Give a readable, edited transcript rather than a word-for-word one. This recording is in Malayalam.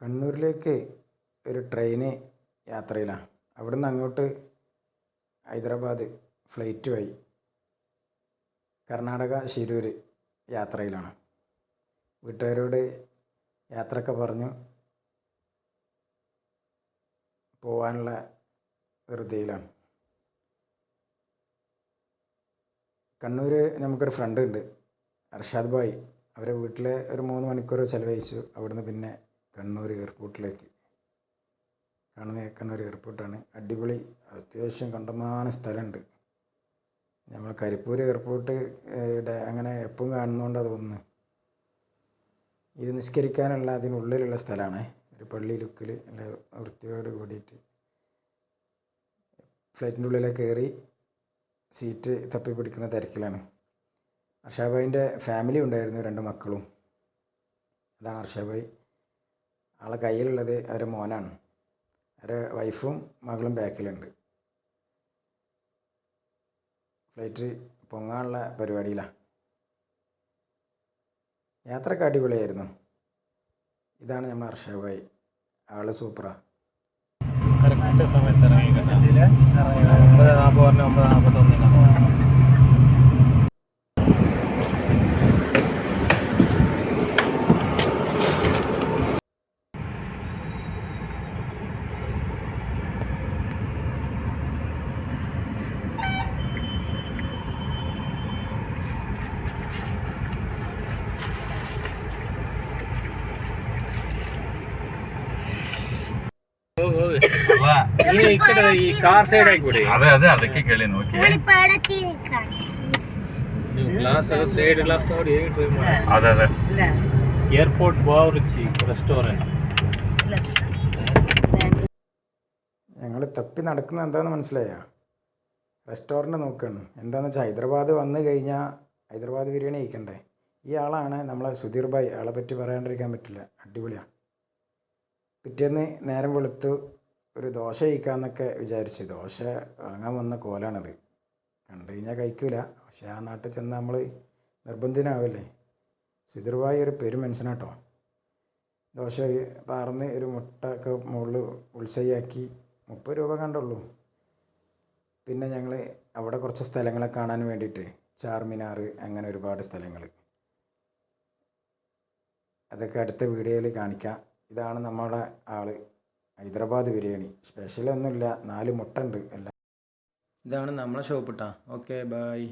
കണ്ണൂരിലേക്ക് ഒരു ട്രെയിന് യാത്രയിലാണ്. അവിടുന്ന് അങ്ങോട്ട് ഹൈദരാബാദ് ഫ്ലൈറ്റ് വഴി കർണാടക ശിരൂർ യാത്രയിലാണ്. വീട്ടുകാരോട് യാത്രയൊക്കെ പറഞ്ഞു പോകാനുള്ള ധൃതിയിലാണ്. കണ്ണൂർ നമുക്കൊരു ഫ്രണ്ട് ഉണ്ട്, അർഷാദ് ഭായ്. അവരെ വീട്ടിൽ ഒരു 3 മണിക്കൂർ ചിലവഴിച്ചു. അവിടുന്ന് പിന്നെ കണ്ണൂർ എയർപോർട്ടിലേക്ക്. കാണുന്ന കണ്ണൂർ എയർപോർട്ടാണ്. അടിപൊളി, അത്യാവശ്യം കണ്ടമാനം സ്ഥലമുണ്ട്. നമ്മൾ കരിപ്പൂർ എയർപോർട്ട് അങ്ങനെ എപ്പോഴും കാണുന്നതുകൊണ്ടാണ് തോന്നുന്നത്. ഇത് നിസ്കരിക്കാനുള്ള അതിനുള്ളിലുള്ള സ്ഥലമാണ്. ഒരു പള്ളി ലുക്കിൽ നല്ല വൃത്തിയോട് കൂടിയിട്ട് ഫ്ലൈറ്റിൻ്റെ ഉള്ളിലേക്ക് കയറി സീറ്റ് തപ്പി പിടിക്കുന്ന തിരക്കിലാണ്. അർഷാദ് ഭായിൻ്റെ ഫാമിലി ഉണ്ടായിരുന്നു, 2 മക്കളും. അതാണ് അർഷാദ് ഭായ്. ആളെ കയ്യിലുള്ളത് അവരെ മോനാണ്. അവരെ വൈഫും മകളും ബാക്കിലുണ്ട്. ഫ്ലൈറ്റ് പൊങ്ങാനുള്ള പരിപാടിയിലാണ്. യാത്രയൊക്കെ അടിപൊളിയായിരുന്നു. ഇതാണ് നമ്മൾ അർഷാദ് ഭായ്. ആള് സൂപ്പറാണ്. കറക്റ്റ് സമയത്ത് ഇറങ്ങി 9:40 പറഞ്ഞ 9:41. ಈ ಕಾರ್ ಸೈಡ್ ಆಗಿಬಿಡಿ. ಅದೇ ಅದಕ್ಕೆ ಕೇಳಿ ನೋಕಿ ಗ್ಲಾಸ್ ಸೈಡ್ ಗ್ಲಾಸ್ ನೋಡಿ ಟ್ರೈ ಮಾಡಿ. ಅದೇ ಏರ್ಪೋರ್ಟ್ ಬಾವ್ ರುಚಿ റെസ്റ്റോറന്റ്. ഞങ്ങൾ തപ്പി നടക്കുന്നത് എന്താണെന്ന് മനസ്സിലായോ? റെസ്റ്റോറൻറ്റ് നോക്കുകയാണ്. എന്താണെന്ന് വെച്ചാൽ ഹൈദരാബാദ് വന്നു കഴിഞ്ഞാൽ ഹൈദരാബാദ് ബിരിയാണി കഴിക്കണ്ടേ. ഈ ആളാണ് നമ്മളെ സുധീർ ഭായ്. ആളെ പറ്റി പറയാണ്ടിരിക്കാൻ പറ്റില്ല, അടിപൊളിയാണ്. പിറ്റേന്ന് നേരം വെളുത്തു ഒരു ദോശ കഴിക്കാമെന്നൊക്കെ വിചാരിച്ചു. ദോശ വാങ്ങാൻ വന്ന കോലാണത്. കണ്ടു കഴിഞ്ഞാൽ കഴിക്കില്ല, പക്ഷേ ആ നാട്ടിൽ ചെന്ന് നമ്മൾ നിർബന്ധിതനാവില്ലേ. സുധീർ ഭായ് ഒരു പെരുമനുഷ്യനാട്ടോ. ദോശ പാർന്ന് ഒരു മുട്ട ഒക്കെ മുകളിൽ ഉത്സയാക്കി 30 രൂപ കണ്ടുള്ളൂ. പിന്നെ ഞങ്ങൾ അവിടെ കുറച്ച് സ്ഥലങ്ങളെ കാണാൻ വേണ്ടിയിട്ട് ചാർമിനാർ, അങ്ങനെ ഒരുപാട് സ്ഥലങ്ങൾ, അതൊക്കെ അടുത്ത വീഡിയോയിൽ കാണിക്കാം. ഇതാണ് നമ്മുടെ ആൾ. ഹൈദരാബാദ് ബിരിയാണി സ്പെഷ്യലൊന്നുമില്ല, 4 മുട്ട ഉണ്ട് എല്ലാം. ഇതാണ് നമ്മളെ ഷോപ്പ് കേട്ടോ. Okay, by.